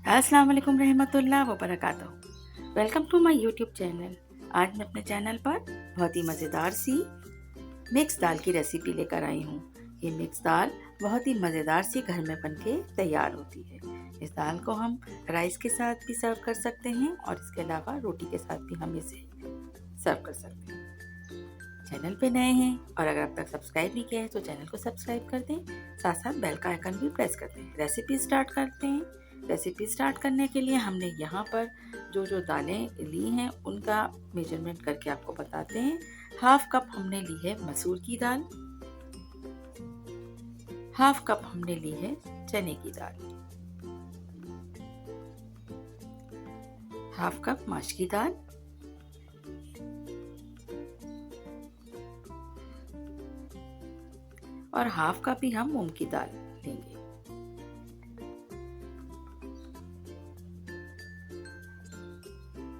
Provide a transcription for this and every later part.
अस्सलाम वालेकुम रहमतुल्लाह व बरकातहू। Welcome to my YouTube channel. आज मैं अपने चैनल पर बहुत ही मज़ेदार सी मिक्स दाल की रेसिपी लेकर आई हूँ। ये मिक्स दाल बहुत ही मज़ेदार सी घर में बनके तैयार होती है। इस दाल को हम राइस के साथ भी सर्व कर सकते हैं और इसके अलावा रोटी के साथ भी हम इसे सर्व कर सकते हैं। चैनल पे नए हैं और अगर अब तक सब्सक्राइब नहीं किया है तो चैनल को सब्सक्राइब कर दें, साथ साथ बेल का आइकन भी प्रेस कर दें। रेसिपी स्टार्ट करते हैं। रेसिपी स्टार्ट करने के लिए हमने यहाँ पर जो दालें ली हैं उनका मेजरमेंट करके आपको बताते हैं। हाफ कप हमने ली है मसूर की दाल, हाफ कप हमने ली है चने की दाल, हाफ कप माश की दाल, और हाफ कप ही हम मूंग की दाल लेंगे।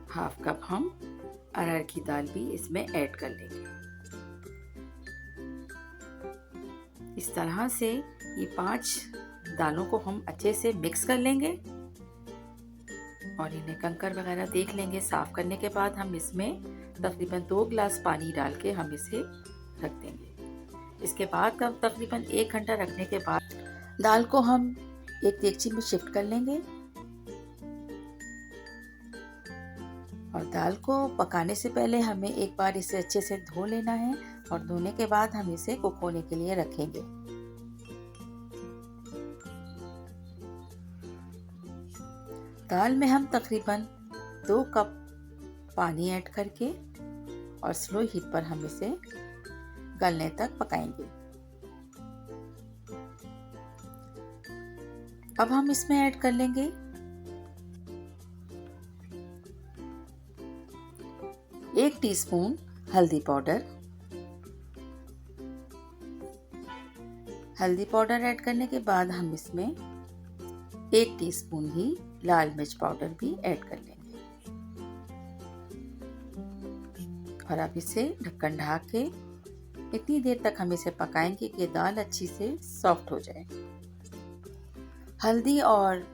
हाफ कप हम अरहर की दाल भी इसमें ऐड कर लेंगे। इस तरह से ये 5 दालों को हम अच्छे से मिक्स कर लेंगे और इन्हें कंकर वगैरह देख लेंगे। साफ करने के बाद हम इसमें तकरीबन 2 गिलास पानी डाल के हम इसे रख देंगे। इसके बाद तकरीबन 1 घंटा रखने के बाद दाल को हम एक देगची में शिफ्ट कर लेंगे और दाल को पकाने से पहले हमें एक बार इसे अच्छे से धो लेना है और धोने के बाद हम इसे कुक होने के लिए रखेंगे। दाल में हम तकरीबन 2 कप पानी ऐड करके और स्लो हीट पर हम इसे गलने तक पकाएंगे। अब हम इसमें ऐड कर लेंगे 1 टीस्पून हल्दी पाउडर। हल्दी पाउडर ऐड करने के बाद हम इसमें 1 टीस्पून ही लाल मिर्च पाउडर भी ऐड कर लेंगे और अब इसे ढक्कन ढक के इतनी देर तक हम इसे पकाएंगे कि दाल अच्छी से सॉफ्ट हो जाए। हल्दी और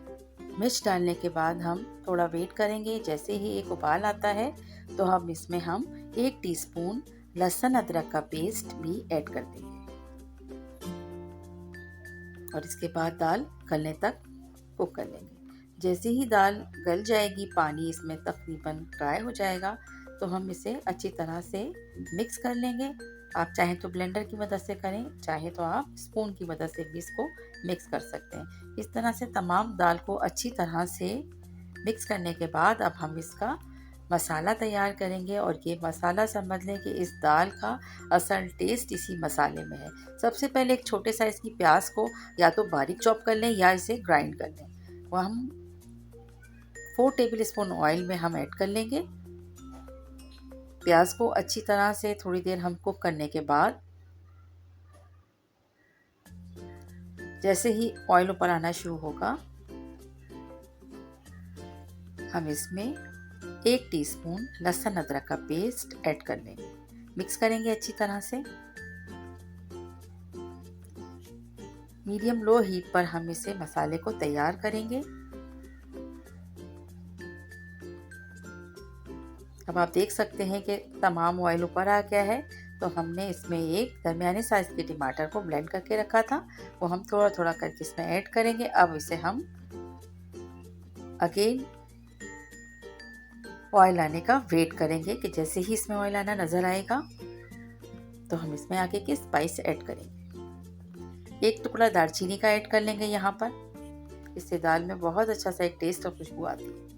मिर्च डालने के बाद हम थोड़ा वेट करेंगे। जैसे ही एक उबाल आता है तो हम इसमें 1 टीस्पून लहसुन अदरक का पेस्ट भी ऐड कर देंगे और इसके बाद दाल गलने तक कुक कर लेंगे। जैसे ही दाल गल जाएगी, पानी इसमें तकरीबन ड्राई हो जाएगा तो हम इसे अच्छी तरह से मिक्स कर लेंगे। आप चाहें तो ब्लेंडर की मदद से करें, चाहे तो आप स्पून की मदद से भी इसको मिक्स कर सकते हैं। इस तरह से तमाम दाल को अच्छी तरह से मिक्स करने के बाद अब हम इसका मसाला तैयार करेंगे और ये मसाला समझ लें कि इस दाल का असल टेस्ट इसी मसाले में है। सबसे पहले एक छोटे साइज़ की प्याज को या तो बारीक चॉप कर लें या इसे ग्राइंड कर लें। वो हम 4 टेबल स्पून ऑयल में हम ऐड कर लेंगे। प्याज को अच्छी तरह से थोड़ी देर हम कुक करने के बाद जैसे ही ऑयल ऊपर आना शुरू होगा हम इसमें 1 टीस्पून लहसुन अदरक का पेस्ट ऐड कर लेंगे। मिक्स करेंगे अच्छी तरह से। मीडियम लो हीट पर हम इसे मसाले को तैयार करेंगे। अब आप देख सकते हैं कि तमाम ऑयल ऊपर आ गया है तो हमने इसमें एक दरमियाने साइज के टमाटर को ब्लेंड करके रखा था, वो हम थोड़ा थोड़ा करके इसमें ऐड करेंगे। अब इसे हम अगेन ऑयल आने का वेट करेंगे कि जैसे ही इसमें ऑयल आना नज़र आएगा तो हम इसमें आगे के स्पाइस ऐड करेंगे। 1 टुकड़ा दालचीनी का ऐड कर लेंगे यहाँ पर। इससे दाल में बहुत अच्छा सा एक टेस्ट और खुशबू आती है।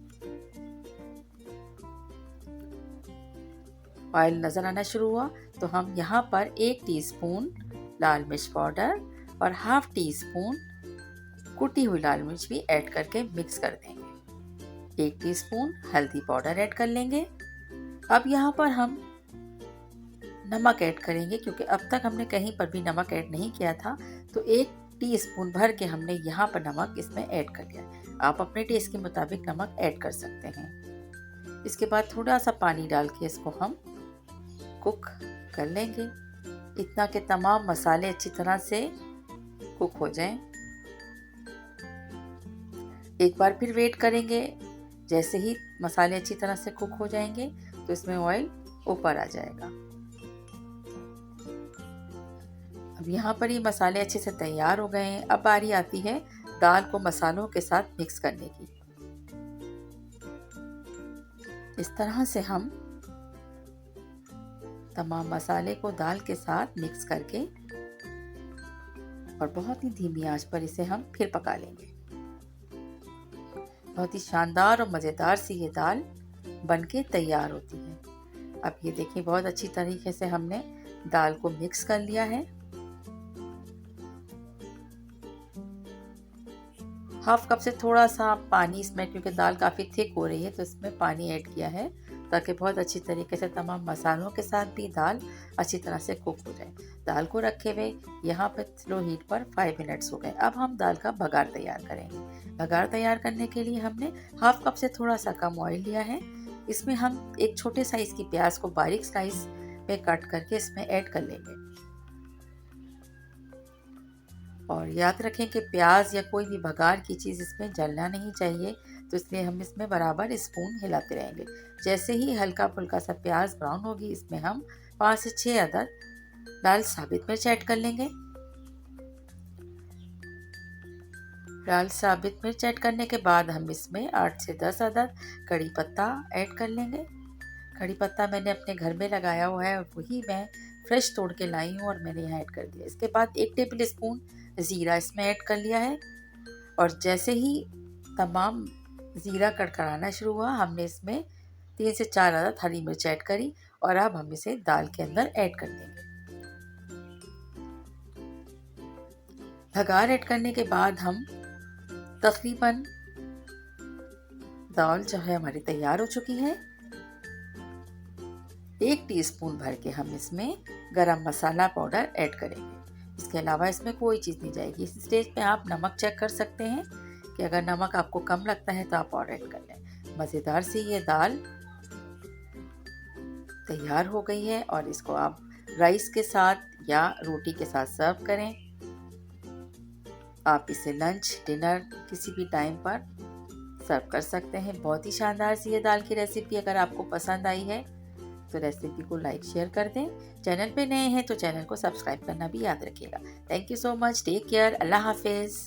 ऑयल नज़र आना शुरू हुआ तो हम यहाँ पर 1 टीस्पून लाल मिर्च पाउडर और हाफ टी स्पून कुटी हुई लाल मिर्च भी ऐड करके मिक्स कर देंगे। 1 टीस्पून हल्दी पाउडर ऐड कर लेंगे। अब यहाँ पर हम नमक ऐड करेंगे क्योंकि अब तक हमने कहीं पर भी नमक ऐड नहीं किया था, तो 1 टीस्पून भर के हमने यहाँ पर नमक इसमें ऐड कर लिया। आप अपने टेस्ट के मुताबिक नमक ऐड कर सकते हैं। इसके बाद थोड़ा सा पानी डाल के इसको हम कुक कर लेंगे, इतना कि तमाम मसाले अच्छी तरह से कुक हो जाएं। एक बार फिर वेट करेंगे। जैसे ही मसाले अच्छी तरह से कुक हो जाएंगे तो इसमें ऑयल ऊपर आ जाएगा। अब यहाँ पर ये मसाले अच्छे से तैयार हो गए हैं। अब बारी आती है दाल को मसालों के साथ मिक्स करने की। इस तरह से हम तमाम मसाले को दाल के साथ मिक्स करके और बहुत ही धीमी आंच पर इसे हम फिर पका लेंगे। बहुत ही शानदार और मज़ेदार सी ये दाल बनके तैयार होती है। अब ये देखिए बहुत अच्छी तरीके से हमने दाल को मिक्स कर लिया है। हाफ कप से थोड़ा सा पानी इसमें, क्योंकि दाल काफ़ी थिक हो रही है तो इसमें पानी ऐड किया है ताकि बहुत अच्छी तरीके से तमाम मसालों के साथ भी दाल अच्छी तरह से कुक हो जाए। दाल को रखे हुए यहाँ पर स्लो हीट पर 5 मिनट्स हो गए। अब हम दाल का बघार तैयार करेंगे। बघार तैयार करने के लिए हमने हाफ कप से थोड़ा सा कम ऑयल लिया है। इसमें हम एक छोटे साइज की प्याज को बारीक स्लाइस में कट करके इसमें ऐड कर लेंगे। और याद रखें कि प्याज या कोई भी बघार की चीज़ इसमें जलना नहीं चाहिए, तो इसलिए हम इसमें बराबर स्पून हिलाते रहेंगे। जैसे ही हल्का फुल्का सा प्याज ब्राउन होगी इसमें हम 5 से 6 अदद लाल साबित मिर्च ऐड कर लेंगे। लाल साबित मिर्च ऐड करने के बाद हम इसमें 8 से 10 अदद कड़ी पत्ता ऐड कर लेंगे। कड़ी पत्ता मैंने अपने घर में लगाया हुआ है, वही मैं फ्रेश तोड़ के लाई हूँ और मैंने यहाँ ऐड कर दिया। इसके बाद 1 टेबल स्पून ज़ीरा इसमें ऐड कर लिया है। और जैसे ही तमाम ज़ीरा कड़कड़ाना शुरू हुआ हमने इसमें 3 से 4 अदद हरी मिर्च ऐड करी और अब हम इसे दाल के अंदर ऐड कर देंगे। बघार ऐड करने के बाद हम तकरीबन दाल जो है हमारी तैयार हो चुकी है। 1 टीस्पून भर के हम इसमें गरम मसाला पाउडर ऐड करेंगे। इसके अलावा इसमें कोई चीज़ नहीं जाएगी। इस स्टेज पे आप नमक चेक कर सकते हैं कि अगर नमक आपको कम लगता है तो आप और ऐड कर लें। मज़ेदार सी ये दाल तैयार हो गई है और इसको आप राइस के साथ या रोटी के साथ सर्व करें। आप इसे लंच, डिनर किसी भी टाइम पर सर्व कर सकते हैं। बहुत ही शानदार सी ये दाल की रेसिपी अगर आपको पसंद आई है तो रेसिपी को लाइक शेयर कर दें। चैनल पे नए हैं तो चैनल को सब्सक्राइब करना भी याद रखिएगा। Thank you so much. Take care. Allah हाफिज़।